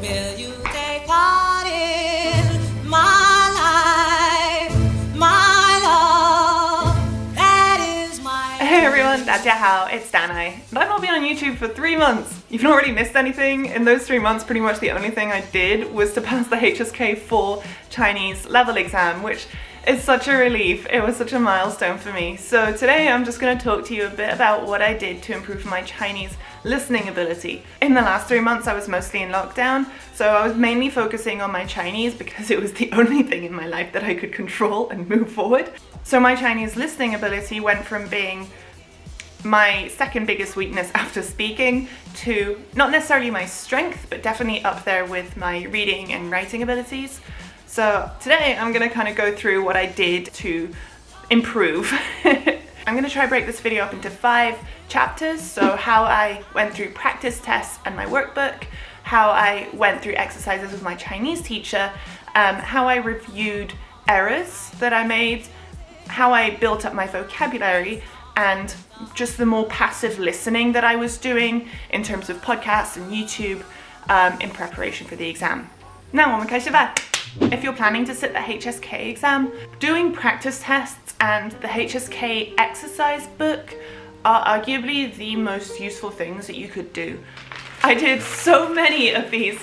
Will you take part in my life, my love? That is my Hey everyone, 大家好, it's Danai. And I've not been on YouTube for 3 months. You've not really missed anything. In those 3 months, pretty much the only thing I did was to pass the HSK full Chinese level exam, which is such a relief. It was such a milestone for me. So today I'm just going to talk to you a bit about what I did to improve my Chinese listening ability. In the last 3 months I was mostly in lockdown, so I was mainly focusing on my Chinese because it was the only thing in my life that I could control and move forward. So my Chinese listening ability went from being my second biggest weakness after speaking to not necessarily my strength, but definitely up there with my reading and writing abilities. So today I'm going to kind of go through what I did to improve. I'm going to try to break this video up into 5 chapters. So how I went through practice tests and my workbook, how I went through exercises with my Chinese teacher, how I reviewed errors that I made, how I built up my vocabulary, and just the more passive listening that I was doing in terms of podcasts and YouTube in preparation for the exam. Now, 我们开始吧. If you're planning to sit the HSK exam, doing practice tests and the HSK exercise book are arguably the most useful things that you could do. I did so many of these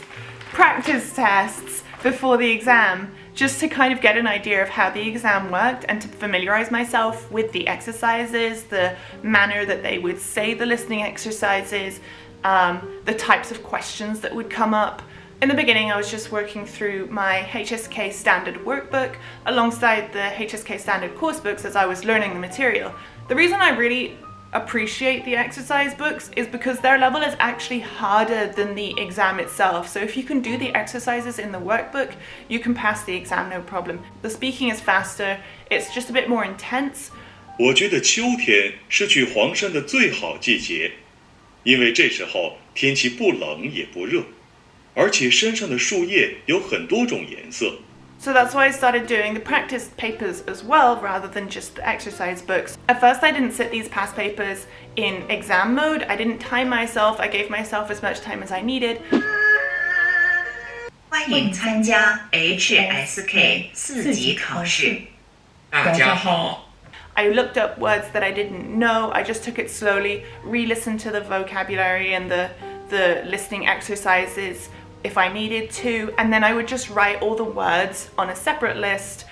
practice tests before the exam just to kind of get an idea of how the exam worked and to familiarize myself with the exercises, the manner that they would say the listening exercises, the types of questions that would come up. In the beginning, I was just working through my HSK standard workbook alongside the HSK standard course books as I was learning the material. The reason I really appreciate the exercise books is because their level is actually harder than the exam itself. So if you can do the exercises in the workbook, you can pass the exam no problem. The speaking is faster, it's just a bit more intense. 我觉得秋天是去黄山的最好季节，因为这时候天气不冷也不热。而且山上的树叶有很多种颜色。 So that's why I started doing the practice papers as well, rather than just the exercise books. At first I didn't sit these past papers in exam mode. I didn't time myself. I gave myself as much time as I needed. 欢迎参加 HSK 4级考试。大家好。 I looked up words that I didn't know. I just took it slowly, re-listened to the vocabulary and the listening exercises if I needed to, and then I would just write all the words on a separate list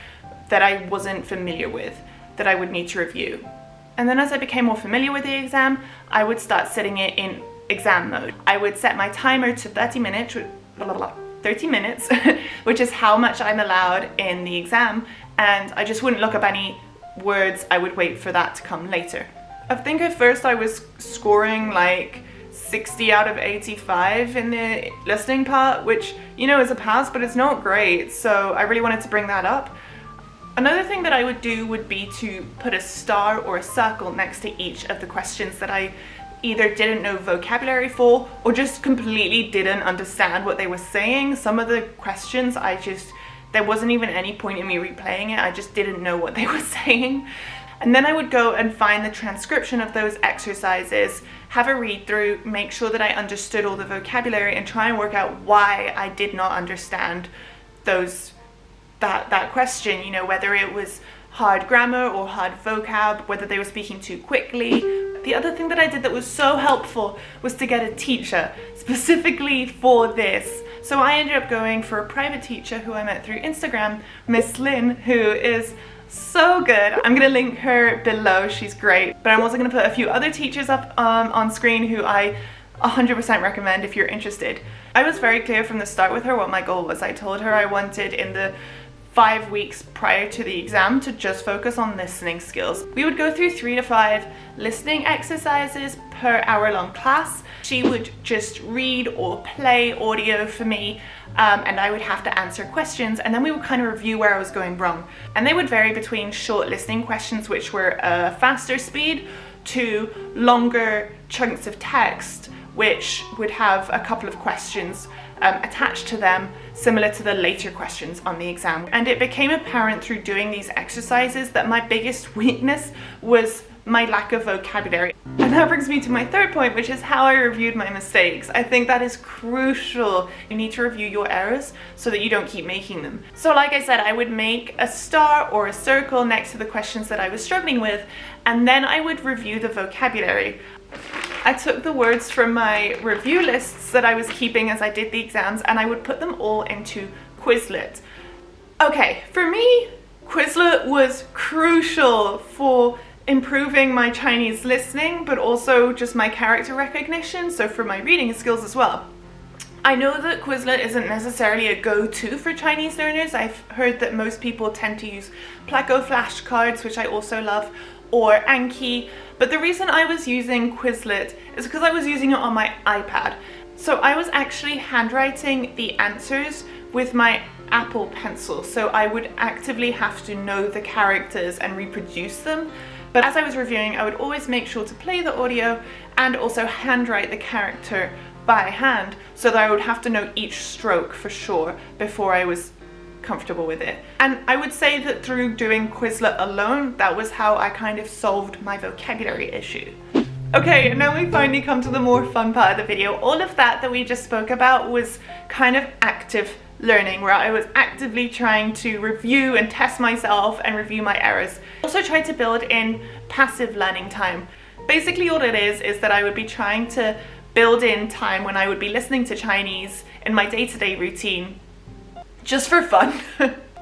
that I wasn't familiar with, that I would need to review. And then as I became more familiar with the exam, I would start sitting it in exam mode. I would set my timer to 30 minutes, 30 minutes, which is how much I'm allowed in the exam, and I just wouldn't look up any words. I would wait for that to come later. I think at first I was scoring like 60 out of 85 in the listening part, which, you know, is a pass, but it's not great, so I really wanted to bring that up. Another thing that I would do would be to put a star or a circle next to each of the questions that I either didn't know vocabulary for or just completely didn't understand what they were saying. Some of the questions there wasn't even any point in me replaying it, I just didn't know what they were saying. And then I would go and find the transcription of those exercises, have a read through, make sure that I understood all the vocabulary and try and work out why I did not understand that question, you know, whether it was hard grammar or hard vocab, whether they were speaking too quickly. The other thing that I did that was so helpful was to get a teacher specifically for this. So I ended up going for a private teacher who I met through Instagram, Miss Lynn, who is so good. I'm gonna link her below, she's great. But I'm also gonna put a few other teachers up on screen who I 100% recommend if you're interested. I was very clear from the start with her what my goal was. I told her I wanted in the 5 weeks prior to the exam to just focus on listening skills. We would go through 3 to 5 listening exercises per hour-long class. She would just read or play audio for me, and I would have to answer questions, and then we would kind of review where I was going wrong. And they would vary between short listening questions, which were a faster speed, to longer chunks of text, which would have a couple of questions attached to them, similar to the later questions on the exam. And it became apparent through doing these exercises that my biggest weakness was my lack of vocabulary. And that brings me to my third point, which is how I reviewed my mistakes. I think that is crucial. You need to review your errors so that you don't keep making them. So like I said, I would make a star or a circle next to the questions that I was struggling with, and then I would review the vocabulary. I took the words from my review lists that I was keeping as I did the exams, and I would put them all into Quizlet. Okay, for me, Quizlet was crucial for improving my Chinese listening, but also just my character recognition, so for my reading skills as well. I know that Quizlet isn't necessarily a go-to for Chinese learners. I've heard that most people tend to use Placo flashcards, which I also love, or Anki, but the reason I was using Quizlet is because I was using it on my iPad. So I was actually handwriting the answers with my Apple Pencil, so I would actively have to know the characters and reproduce them. But as I was reviewing, I would always make sure to play the audio and also handwrite the character by hand, so that I would have to know each stroke for sure before I was comfortable with it. And I would say that through doing Quizlet alone, that was how I kind of solved my vocabulary issue. Okay, now we finally come to the more fun part of the video. All of that we just spoke about was kind of active learning, where I was actively trying to review and test myself and review my errors. I also tried to build in passive learning time. Basically all it is that I would be trying to build in time when I would be listening to Chinese in my day-to-day routine, just for fun.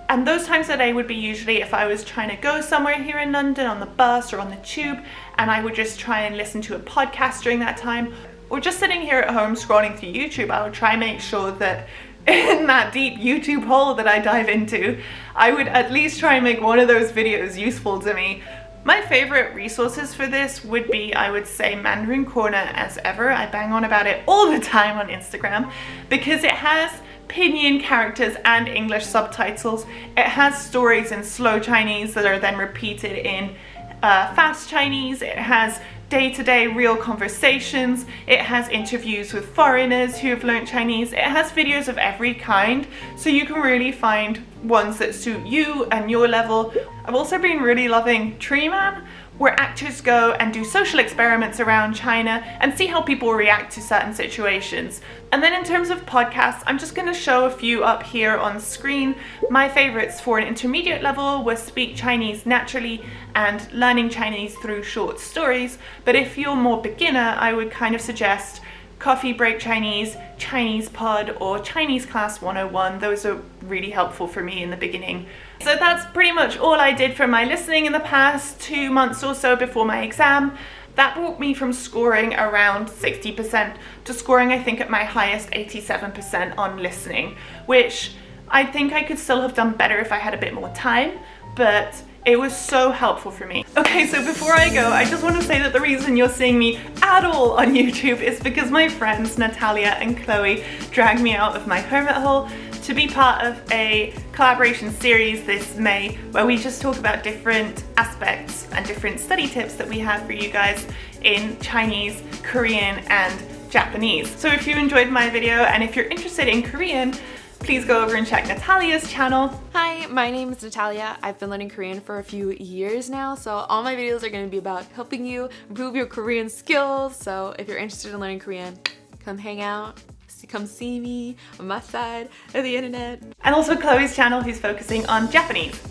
And those times a day would be usually if I was trying to go somewhere here in London on the bus or on the tube, and I would just try and listen to a podcast during that time, or just sitting here at home scrolling through YouTube. I would try and make sure that in that deep YouTube hole that I dive into, I would at least try and make one of those videos useful to me. My favorite resources for this would be, I would say, Mandarin Corner as ever. I bang on about it all the time on Instagram because it has pinyin characters and English subtitles. It has stories in slow Chinese that are then repeated in fast Chinese. It has day-to-day real conversations. It has interviews with foreigners who have learned Chinese. It has videos of every kind, so you can really find ones that suit you and your level. I've also been really loving Tree Man, where actors go and do social experiments around China and see how people react to certain situations. And then in terms of podcasts, I'm just going to show a few up here on screen. My favorites for an intermediate level was Speak Chinese Naturally and Learning Chinese Through Short Stories. But if you're more beginner, I would kind of suggest Coffee Break Chinese, Chinese Pod, or Chinese Class 101. Those are really helpful for me in the beginning. So that's pretty much all I did for my listening in the past 2 months or so before my exam. That brought me from scoring around 60% to scoring, I think, at my highest 87% on listening, which I think I could still have done better if I had a bit more time, but it was so helpful for me. Okay, so before I go, I just want to say that the reason you're seeing me at all on YouTube is because my friends Natalia and Chloe dragged me out of my hermit hole to be part of a collaboration series this May, where we just talk about different aspects and different study tips that we have for you guys in Chinese, Korean, and Japanese. So if you enjoyed my video and if you're interested in Korean, please go over and check Natalia's channel. Hi, my name is Natalia. I've been learning Korean for a few years now, so all my videos are going to be about helping you improve your Korean skills. So if you're interested in learning Korean, come hang out. Come see me on my side of the internet. And also Chloe's channel, who's focusing on Japanese.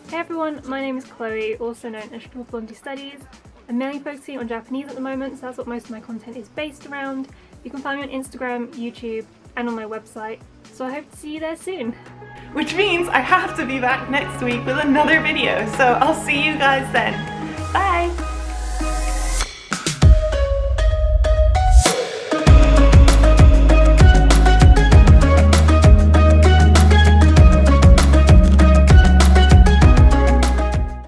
Hey everyone, my name is Chloe, also known as Blondie Studies. I'm mainly focusing on Japanese at the moment, so that's what most of my content is based around. You can find me on Instagram, YouTube, and on my website, so I hope to see you there soon. Which means I have to be back next week with another video, so I'll see you guys then. Bye!